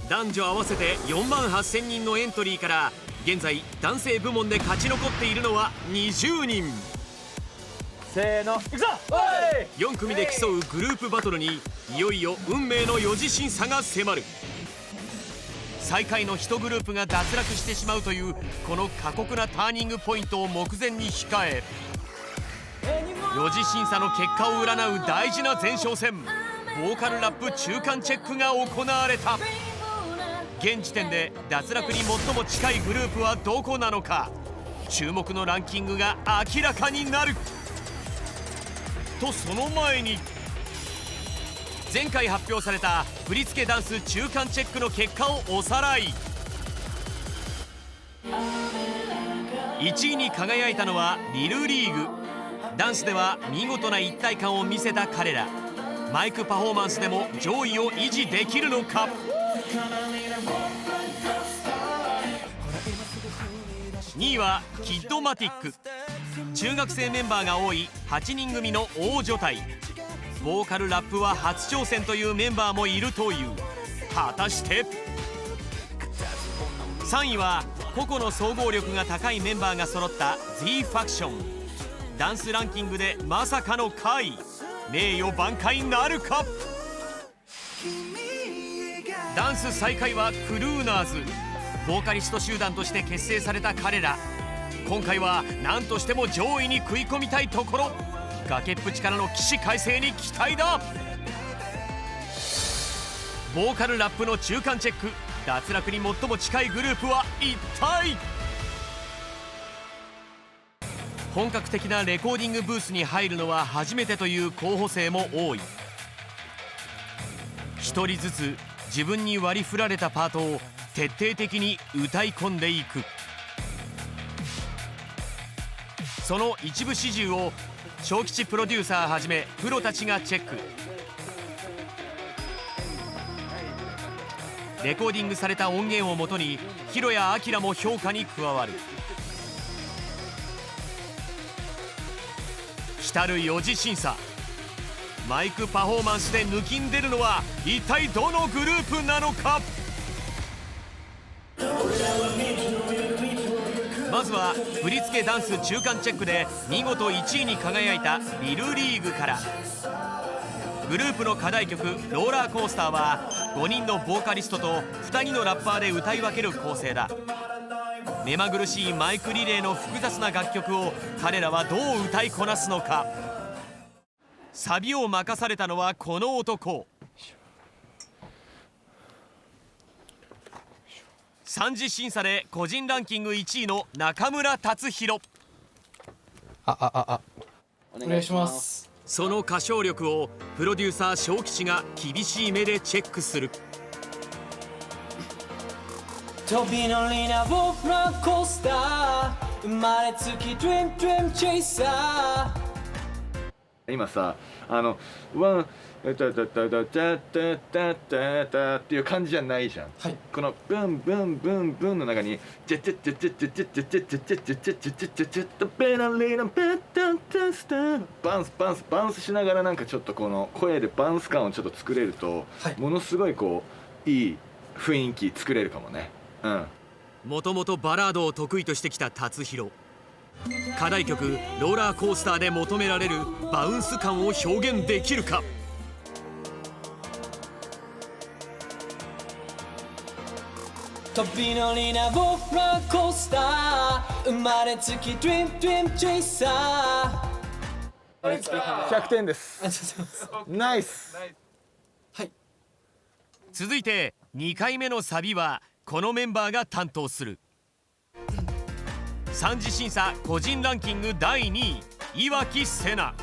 男女合わせて4万8000人のエントリーから現在男性部門で勝ち残っているのは20人。せーの、いくぞ。4組で競うグループバトルにいよいよ運命の4次審査が迫る。最下位の1グループが脱落してしまうというこの過酷なターニングポイントを目前に控え、4次審査の結果を占う大事な前哨戦、ボーカルラップ中間チェックが行われた。現時点で脱落に最も近いグループはどこなのか、注目のランキングが明らかになると、その前に前回発表された振り付けダンス中間チェックの結果をおさらい。1位に輝いたのはリルリーグ。ダンスでは見事な一体感を見せた彼ら。マイクパフォーマンスでも上位を維持できるのか。2位はキッドマティック。中学生メンバーが多い8人組の大所帯。ボーカルラップは初挑戦というメンバーもいるという。果たして3位は個々の総合力が高いメンバーが揃った Z ファクション。ダンスランキングでまさかの下位。名誉挽回なるか。ダンス最下位はクルーナーズ。ボーカリスト集団として結成された彼ら。今回は何としても上位に食い込みたいところ。崖っぷちからの起死回生に期待だ。ボーカルラップの中間チェック、脱落に最も近いグループは一体。本格的なレコーディングブースに入るのは初めてという候補生も多い。一人ずつ自分に割り振られたパートを徹底的に歌い込んでいく。その一部始終を小吉プロデューサーはじめプロたちがチェック。レコーディングされた音源をもとにヒロやアキラも評価に加わる。来る4次審査、マイクパフォーマンスで抜きん出るのは一体どのグループなのか。まずは振り付けダンス中間チェックで見事1位に輝いたリルリーグから。グループの課題曲「ローラーコースター」は5人のボーカリストと2人のラッパーで歌い分ける構成だ。目まぐるしいマイクリレーの複雑な楽曲を彼らはどう歌いこなすのか。サビを任されたのはこの男。3次審査で個人ランキング1位の中村達弘。お願いします。その歌唱力をプロデューサー小吉が厳しい目でチェックする。飛び乗りなローラーコースター、生まれつきドリームドリームチェイサー。今さ、ワンタタタタタタタタタっていう感じじゃないじゃん。はい、このブンブンブンブンの中にチェチェチェチェチェチェチェチェチェチェチェチェチェチェチェチェッベラリーナペタタスタバンスバンスバンスしながらなんかちょっとこの声でバンス感をちょっと作れると、ものすごいこういい雰囲気作れるかもね。もともとバラードを得意としてきた達弘。課題曲「ローラーコースター」で求められるバウンス感を表現できるか。飛び乗りなローラーコースター、生まれつきドリームドリームチェイサー。100点です。ナイス。はい。続いて2回目のサビはこのメンバーが担当する。3次審査個人ランキング第2位、岩城瀬那。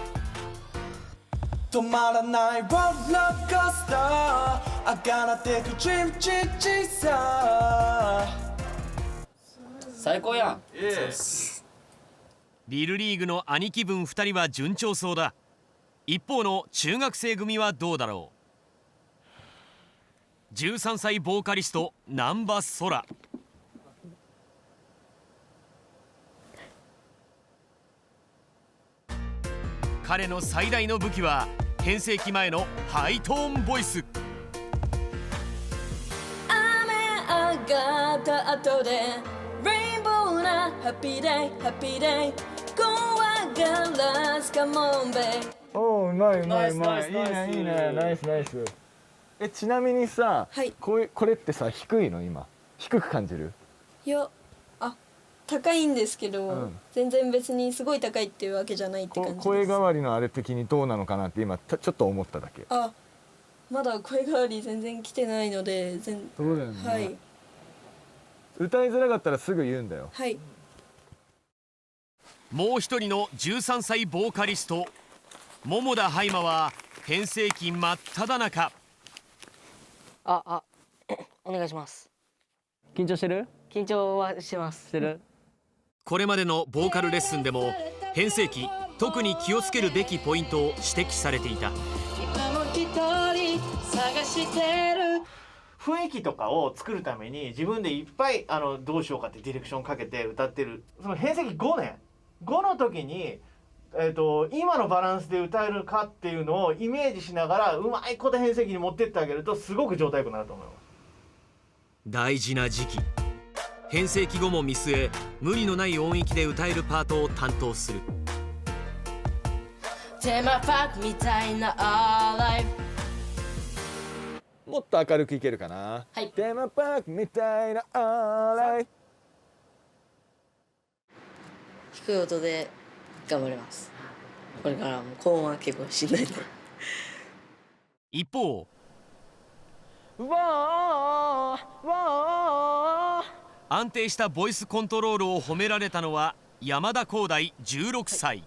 止まらないローラーコースター、I gotta take a dream chaser。最高やん。リルリーグの兄貴分2人は順調そうだ。一方の中学生組はどうだろう。13歳ボーカリスト難波空。彼の最大の武器は変声期前のハイトーンボイス。がった後でレインボーなハッピーデイハッピーデイ怖がらすかもんべ。おお、うまいうまいうまナイスい。いいナイスナイスねいいね、ナイスナイス。ちなみにさ、はいこれってさ低いの今？低く感じる？いや、あ、高いんですけど、うん全然別にすごい高いっていうわけじゃないって感じです。声変わりのあれ的にどうなのかなって今ちょっと思っただけ。あ、まだ声変わり全然来てないのでそうだよね。はい歌いづらかったらすぐ言うんだよ。はい。もう一人の13歳ボーカリスト桃田ハイマは変声期真っ只中。お願いします。緊張してる？緊張はしてます。してる？これまでのボーカルレッスンでも変声期特に気をつけるべきポイントを指摘されていた。今も一人探してる。雰囲気とかを作るために自分でいっぱいどうしようかってディレクションかけて歌ってる。その変声期5年5の時に、今のバランスで歌えるかっていうのをイメージしながらうまいこと変声期に持ってってあげるとすごく状態良くなると思います。大事な時期、変声期後も見据え無理のない音域で歌えるパートを担当する。テーマパークみたいなライブ。もっと明るくいけるかな。はいテーマパークみたいなライ低い音で頑張ります。これからも高音は結構しんどいんで。一方安定したボイスコントロールを褒められたのは山田光大16歳。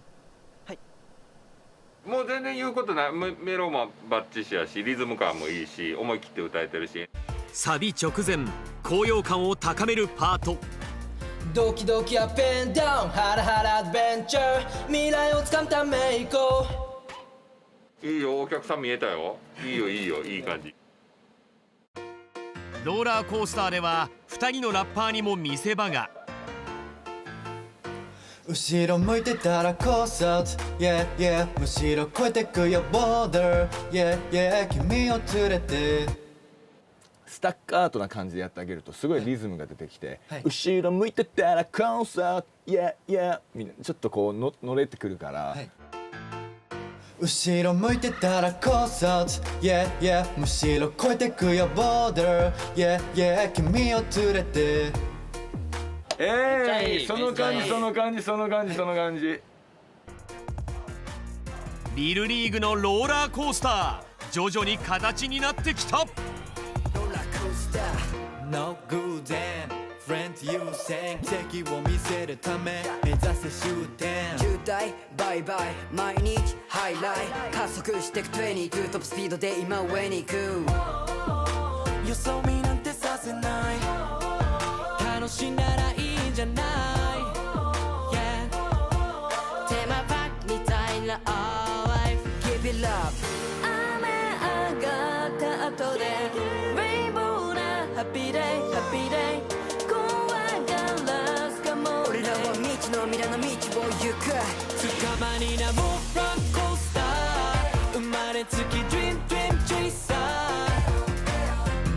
もう全然言うことない。メロもバッチシやしリズム感もいいし思い切って歌えてるし。サビ直前高揚感を高めるパート。ドキドキアップエンダウンハラハラアドベンチャー未来をつかむため行こいいよ、お客さん見えたよ。いいよいいよ、いい感じ。ローラーコースターでは2人のラッパーにも見せ場が。う後ろ向いてたらコースアウト Yeah yeah むしろ越えてくよボーダー Yeah yeah 君を連れてスタッカートな感じでやってあげるとすごいリズムが出てきて、はい後ろ向いてたらコースアウト Yeah yeah みんなちょっとこう乗れてくるから、はい後ろ向いてたらコースアウト Yeah yeah むしろ越えてくよボーダー Yeah yeah 君を連れてその感じその感じその感じその感じ。リルリーグのローラーコースター徐々に形になってきた。 No good then Friend 優先敵を見せるため目指せ終点渋滞バイバイ毎日ハイライ加速してく22トップスピードで今上に行くよそ見なんてさせない楽しいならいいんじゃない、yeah、テーマパークみたいな life Give it up 雨上がった後でレインボーなハッピーデイハッピーデイ怖がらすかも俺らは未知の未来の道を行く捕まりなもロックコースター生まれつき Dream Dream Chaser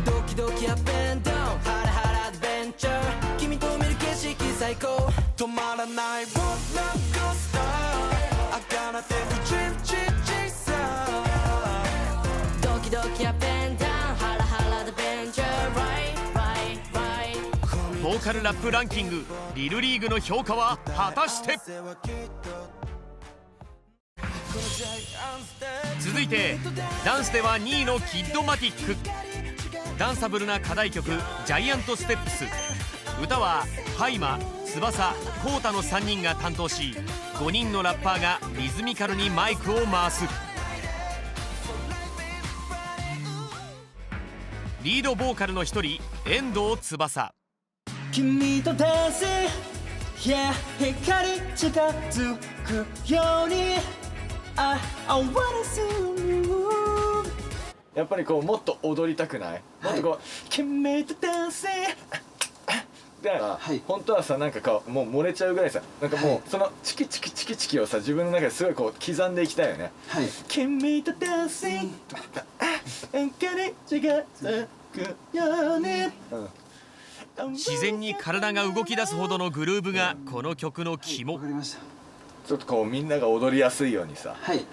ドキドキアップエンダウンハラハラアドベンチャー君と見る景色最高止まらないロックコースター I gotta take a Dream Dream Chaser ドキドキアップエンダウンハラハラアドベンチャー Right right right ボーカルラップランキングリルリーグの評価は果たして。続いてダンスでは2位のキッドマティック。ダンサブルな課題曲「ジャイアントステップス」。歌はハイマ、翼、コウタの3人が担当し5人のラッパーがリズミカルにマイクを回す。リードボーカルの一人遠藤翼。君とダンス Yeah 光近づくように I wanna see you やっぱりこうもっと踊りたくない？もっとこう「君とダンス」で、本当はさなんかこうもう漏れちゃうぐらいさなんかもうそのチキチキチキチキをさ自分の中ですごいこう刻んでいきたいよね。君とダンス光近づくように自然に体が動き出すほどのグルーヴがこの曲の肝。ちょっとこうみんなが踊りやすいようにさ、はい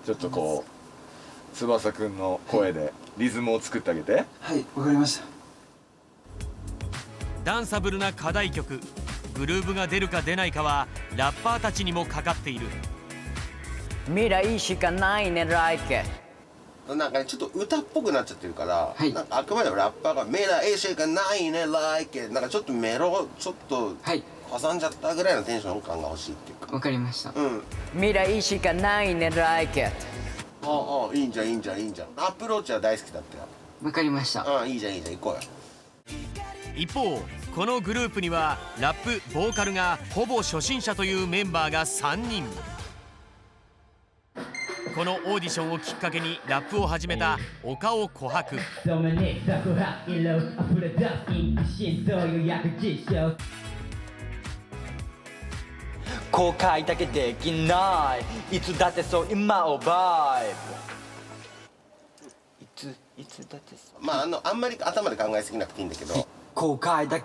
ちょっとこう翼くんの声でリズムを作ってあげて。はいわかりました。ダンサブルな課題曲、グルーヴが出るか出ないかはラッパーたちにもかかっている。未来しかないね like なんかねちょっと歌っぽくなっちゃってるから、はいなんかあくまでもラッパーが「メラエシがないね like」なんかちょっとメロちょっとはい挟んじゃったぐらいのテンション感が欲しいっていうか。わかりました。うん。未来しかないね like ああいいんじゃんいいんじゃんいいんじゃん。アプローチは大好きだったよ。わかりました。ああいいじゃんいいじゃん行こうよ。一方このグループにはラップボーカルがほぼ初心者というメンバーが3人。このオーディションをきっかけにラップを始めた岡尾琥珀。後悔だけできない、いつだってそう今をバイブ、いつだってそう。まああんまり頭で考えすぎなくていいんだけど、後悔だ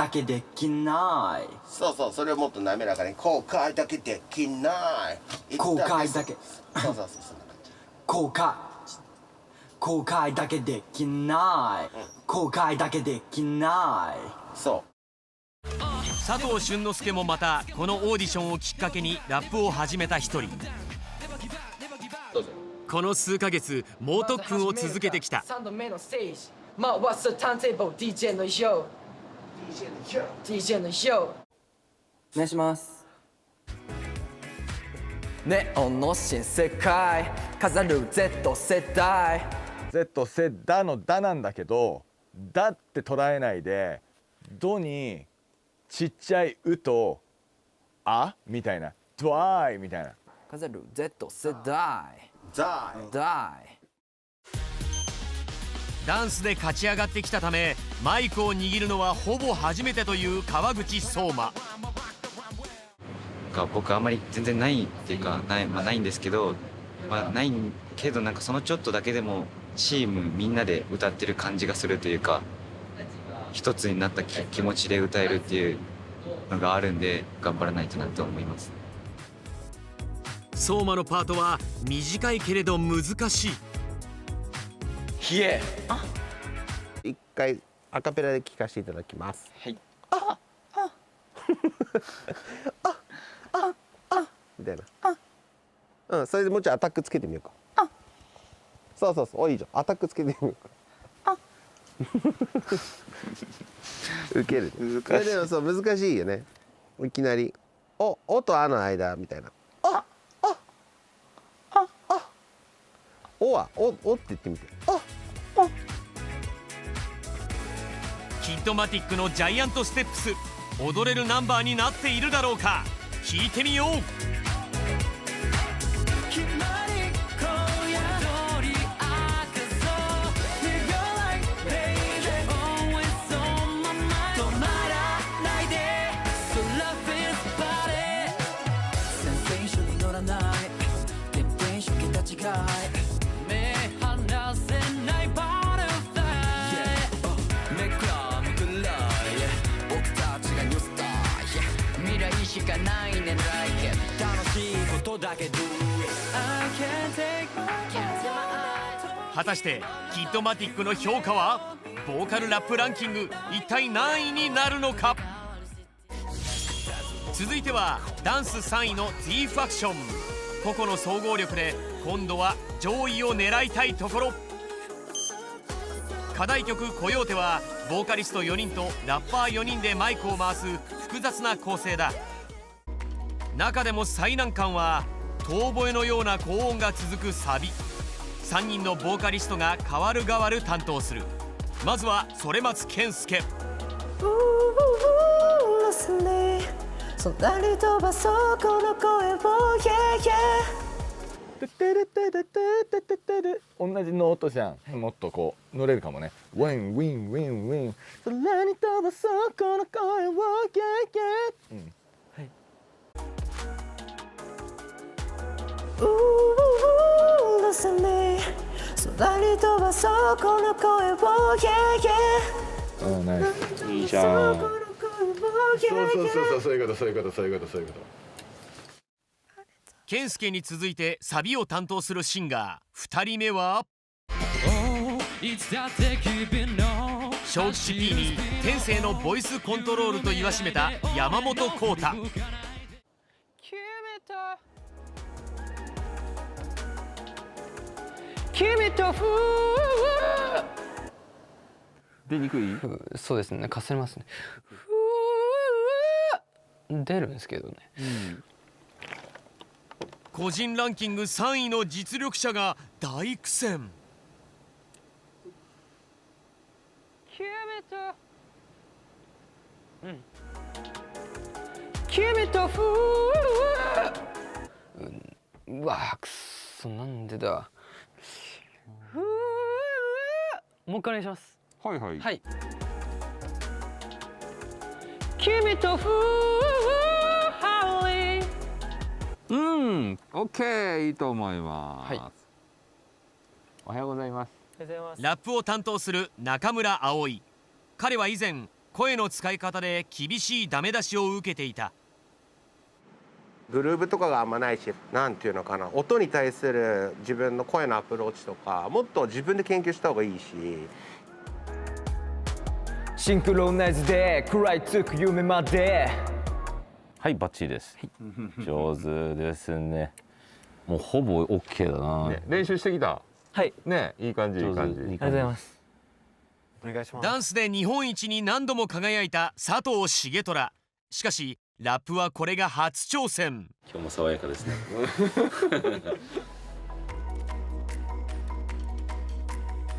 けできない。そうそうそれをもっと滑らかに後悔だけできない。後悔だけそうそうそうそんな感じ。後悔だけできない、後悔だけできない。そう佐藤俊之介もまたこのオーディションをきっかけにラップを始めた一人。この数ヶ月猛特訓を続けてきた。3度目のステージ回すターンテーブル DJ のショー DJ のショーお願いします。ネオンの新世界飾る Z 世代。 Z セダのダなんだけど、ダって捉えないでドにちっちゃいうとあみたいな、ドワイみたいな。飾る Z 世代ザダンスで勝ち上がってきたためマイクを握るのはほぼ初めてという川口壮馬。僕あんまり全然ないっていうかないんですけど、ないけどなんかそのちょっとだけでもチームみんなで歌ってる感じがするというか、一つになった気持ちで歌えるっていうのがあるんで頑張らないとなと思います。壮馬のパートは短いけれど難しい。ひえ一回アカペラで聴かせていただきます。はいみたいな。それでもうちょいアタックつけてみようか。そうおいいじゃんアタックつけてみようか。ウケる。でもそう難しいよね。いきなりおとあの間みたいな。おはおって言ってみて。キッドマティックのジャイアントステップス、踊れるナンバーになっているだろうか。聞いてみよう。しかないね like 楽しいことだけ do it I can't take my 果たしてキッドマティックの評価はボーカルラップランキング一体何位になるのか。続いてはダンス3位の T ファクション。個々の総合力で今度は上位を狙いたいところ。課題曲「コヨーテ」はボーカリスト4人とラッパー4人でマイクを回す複雑な構成だ。中でも最難関は遠吠えのような高音が続くサビ。3人のボーカリストが代わる代わる担当する。まずは反松健介。そなり飛ばそうこの声を yeah yeah 同じノートじゃん、もっとこう乗れるかもね。ウィンウィンウィンウィン空に飛ばそうこの声を yeah yeah、Listen me 空に飛ばそうこの声を yeah yeah ナイス。いいじゃん。そういうこと。健介に続いてサビを担当するシンガー2人目は小吉 P に天性のボイスコントロールと言わしめた山本浩太。出にくい？そうですね、かすれますね。出るんですけどね。個人ランキング3位の実力者が大苦戦。うわくっそ、なんでだ。もう一回お願いします。はいはい。はい。君とオッケー、いいと思います。はい。おはようございます。ラップを担当する中村葵。彼は以前声の使い方で厳しいダメ出しを受けていた。グルーヴとかがあんまないし、なんていうのかな、音に対する自分の声のアプローチとかもっと自分で研究した方がいいし。シンクロナイズで食らいつく夢まで。はい、バッチリです。上手ですね。もうほぼ OK だな。ね、練習してきた。はい。ね、いい感じ、いい感じ。ありがとうございます。お願いします。ダンスで日本一に何度も輝いた佐藤重虎。しかしラップはこれが初挑戦。今日も爽やかですね。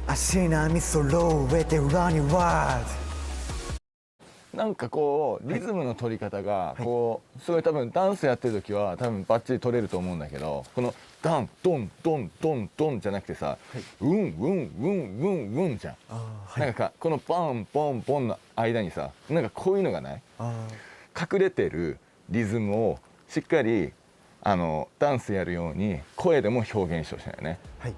足並み揃えて裏にワード。なんかこうリズムの取り方がこうすごい多分ダンスやってる時は多分バッチリ取れると思うんだけど、このダンドンドンドンドンじゃなくてさ、ウンウンウンウンウンじゃん。なんかこのポンポンポンの間にさ、なんかこういうのがない？隠れてるリズムをしっかりダンスやるように声でも表現してほしいよね。はい。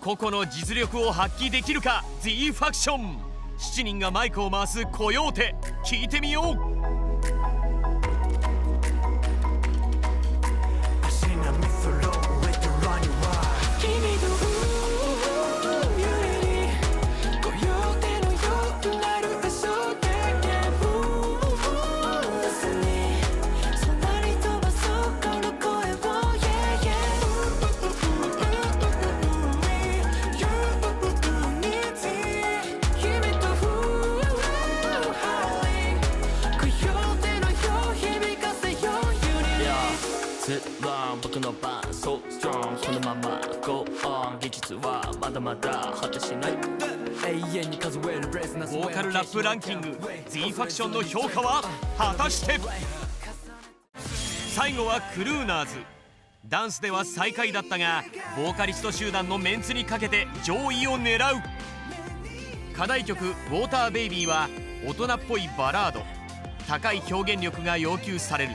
個々の実力を発揮できるか The ファクション。7人がマイクを回すコヨーテ、聞いてみよう。足並み揃えて裏にワード。君とコヨーテのようになる場所でそんなに飛ばそうこの声を 僕の番 So strong このまま Go on 技術はまだまだ果てしない永遠に数えるブレスなボーカルラップランキング The ファクションの評価は果たして。最後はクルーナーズ。ダンスでは最下位だったがボーカリスト集団のメンツにかけて上位を狙う。課題曲「ウォーターベイビー」は大人っぽいバラード。高い表現力が要求される。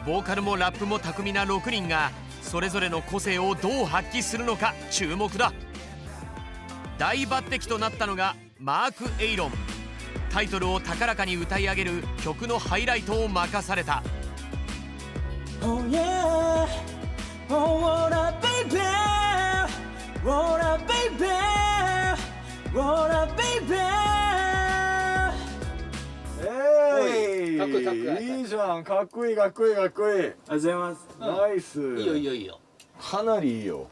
ボーカルもラップも巧みな6人がそれぞれの個性をどう発揮するのか注目だ。大抜擢となったのがマーク・エイロン。タイトルを高らかに歌い上げる曲のハイライトを任された。 Oh yeah Oh wanna baby Wanna baby Wanna baby かっこいいかっこいい。いいじゃん、かっこいいかっこいいかっこいい。ありがとうございます。ナイス。いいよいいよいいよ。かなりいいよ。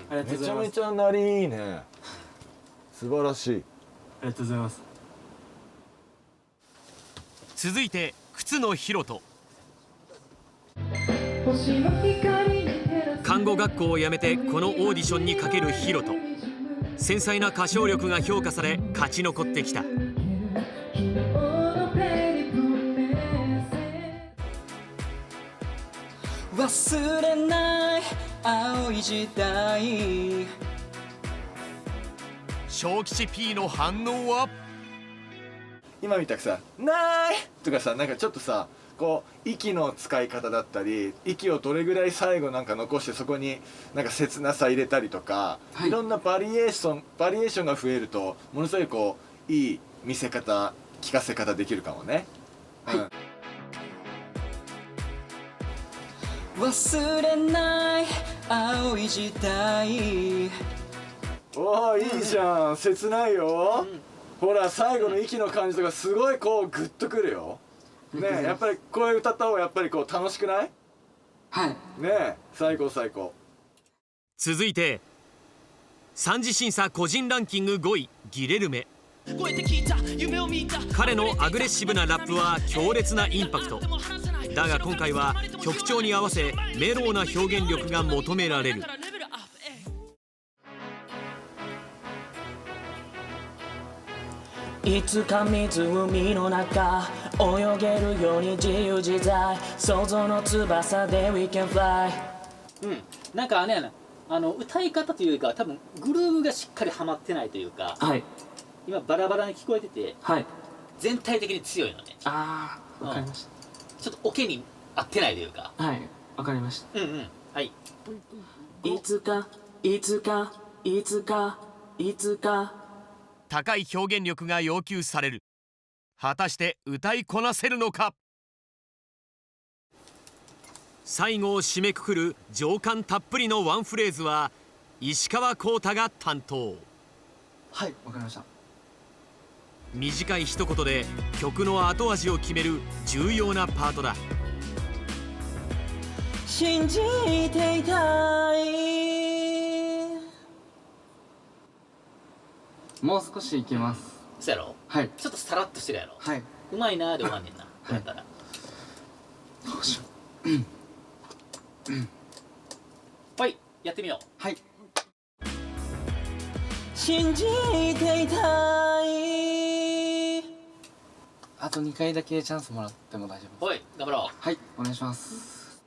めちゃめちゃなりいいね。素晴らしい。ありがとうございます。続いて靴野ひろと。看護学校を辞めてこのオーディションにかけるひろと。繊細な歌唱力が評価され勝ち残ってきた。忘れない青い時代。小吉 P の反応は？今みたくさ「ない!」とかさ、なんかちょっとさこう息の使い方だったり、息をどれぐらい最後なんか残してそこになんか切なさ入れたりとか、いろんなバリエーションが増えるとものすごいこういい見せ方聞かせ方できるかもね。忘れない青い時代。おお、いいじゃん、切ないよ、ほら最後の息の感じとかすごいこうグッとくるよね。やっぱりこういう歌った方がやっぱりこう楽しくない？はいね、最高最高。続いて3次審査個人ランキング5位ギレルメ。彼のアグレッシブなラップは強烈なインパクトだが、今回は曲調に合わせメローな表現力が求められる。いつか湖の中泳げるように自由自在、想像の翼で We can fly。 なんかね、歌い方というか多分グルーヴがしっかりはまってないというか、はい、今バラバラに聞こえてて、はい、全体的に強いのね。ああ、わかりました。ちょっとオケに合ってないというか。はい、わかりました。はい。いつかいつかいつかいつか。高い表現力が要求される。果たして歌いこなせるのか。最後を締めくくる情感たっぷりのワンフレーズは石川昂太が担当。はい、わかりました。短い一言で曲の後味を決める重要なパートだ。信じていたい。もう少しいけます。そうやろ。はい。ちょっとさらっとしてるやろ。はい。うまいなーで終わんねんな。こうやったら。どうしよう。はい、やってみよう。はい。信じていたい。あと2回だけチャンスもらっても大丈夫ですか？はい、頑張ろう。はい、お願いします。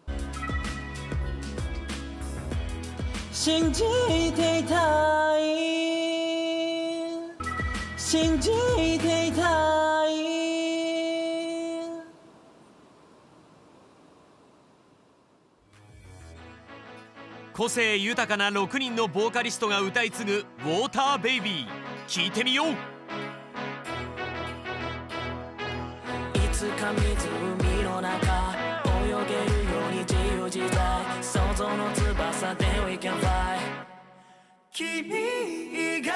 信じていたい。信じていたい。個性豊かな6人のボーカリストが歌い継ぐ「ウォーターベイビー」聞いてみよう。いつか湖の中泳げるように自由自在、想像の翼で We can fly。 君以外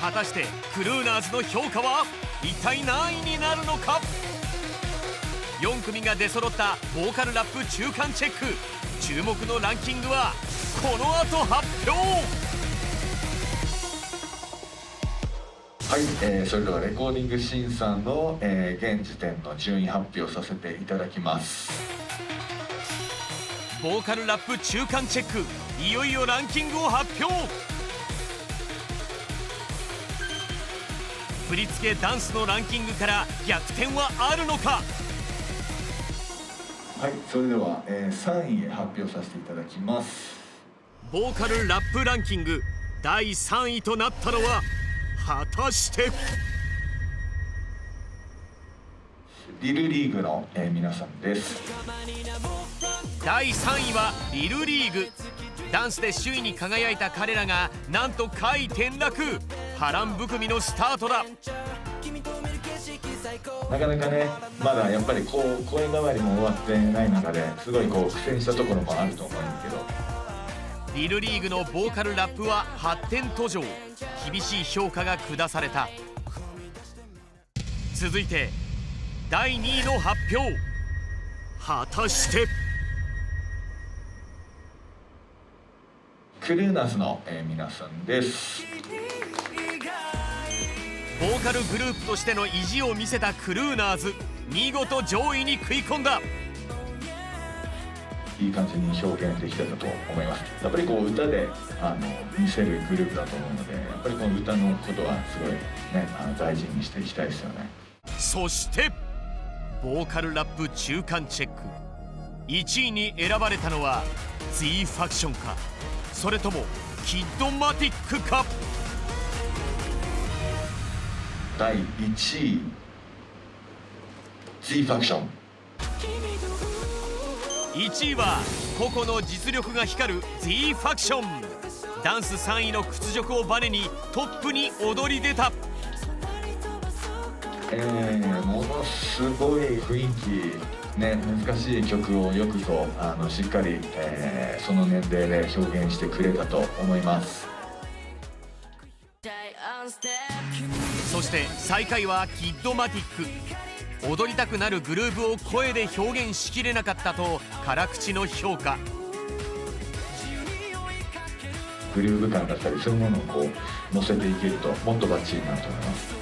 果たしてクルーナーズの評価は一体何位になるのか。4組が出揃ったボーカルラップ中間チェック。注目のランキングはこの後発表。はい、それではレコーディング審査の、現時点の順位発表させていただきます。ボーカルラップ中間チェック、いよいよランキングを発表。振り付けダンスのランキングから逆転はあるのか。はい、それでは、3位発表させていただきます。ボーカルラップランキング第3位となったのは果たしてリルリーグの、皆さんです。第3位はリルリーグ。ダンスで首位に輝いた彼らがなんと下位転落。波乱含みのスタートだ。なかなかね、まだやっぱりこう声変わりも終わってない中ですごいこう苦戦したところもあると思うんだけど、リルリーグのボーカルラップは発展途上。厳しい評価が下された。続いて第2位の発表。果たしてクルーナーズの、皆さんです。ボーカルグループとしての意地を見せたクルーナーズ、見事上位に食い込んだ。いい感じに表現できてたと思います。やっぱりこう歌で見せるグループだと思うので、やっぱりこの歌のことはすごいね大事にしていきたいですよね。そしてボーカルラップ中間チェック、1位に選ばれたのは Z ファクションか、それともキッドマティックか。第1位 Z ファクション。1位は個々の実力が光る Z ファクション。ダンス3位の屈辱をバネにトップに躍り出た。ものすごい雰囲気ね、難しい曲をよくこうしっかり、その年齢で表現してくれたと思います。そして最下位はキッドマティック。踊りたくなるグルーヴを声で表現しきれなかったと辛口の評価。グルーヴ感だったりそういうものをこう乗せていけるともっとバッチリになると思います。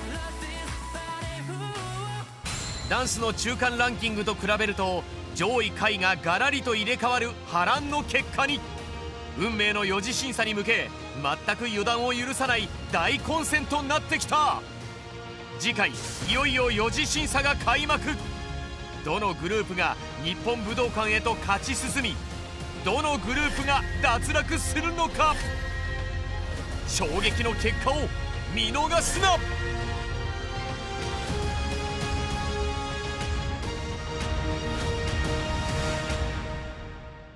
ダンスの中間ランキングと比べると上位下位がガラリと入れ替わる波乱の結果に。運命の4次審査に向け全く予断を許さない大混戦となってきた。次回いよいよ4次審査が開幕。どのグループが日本武道館へと勝ち進み、どのグループが脱落するのか。衝撃の結果を見逃すな。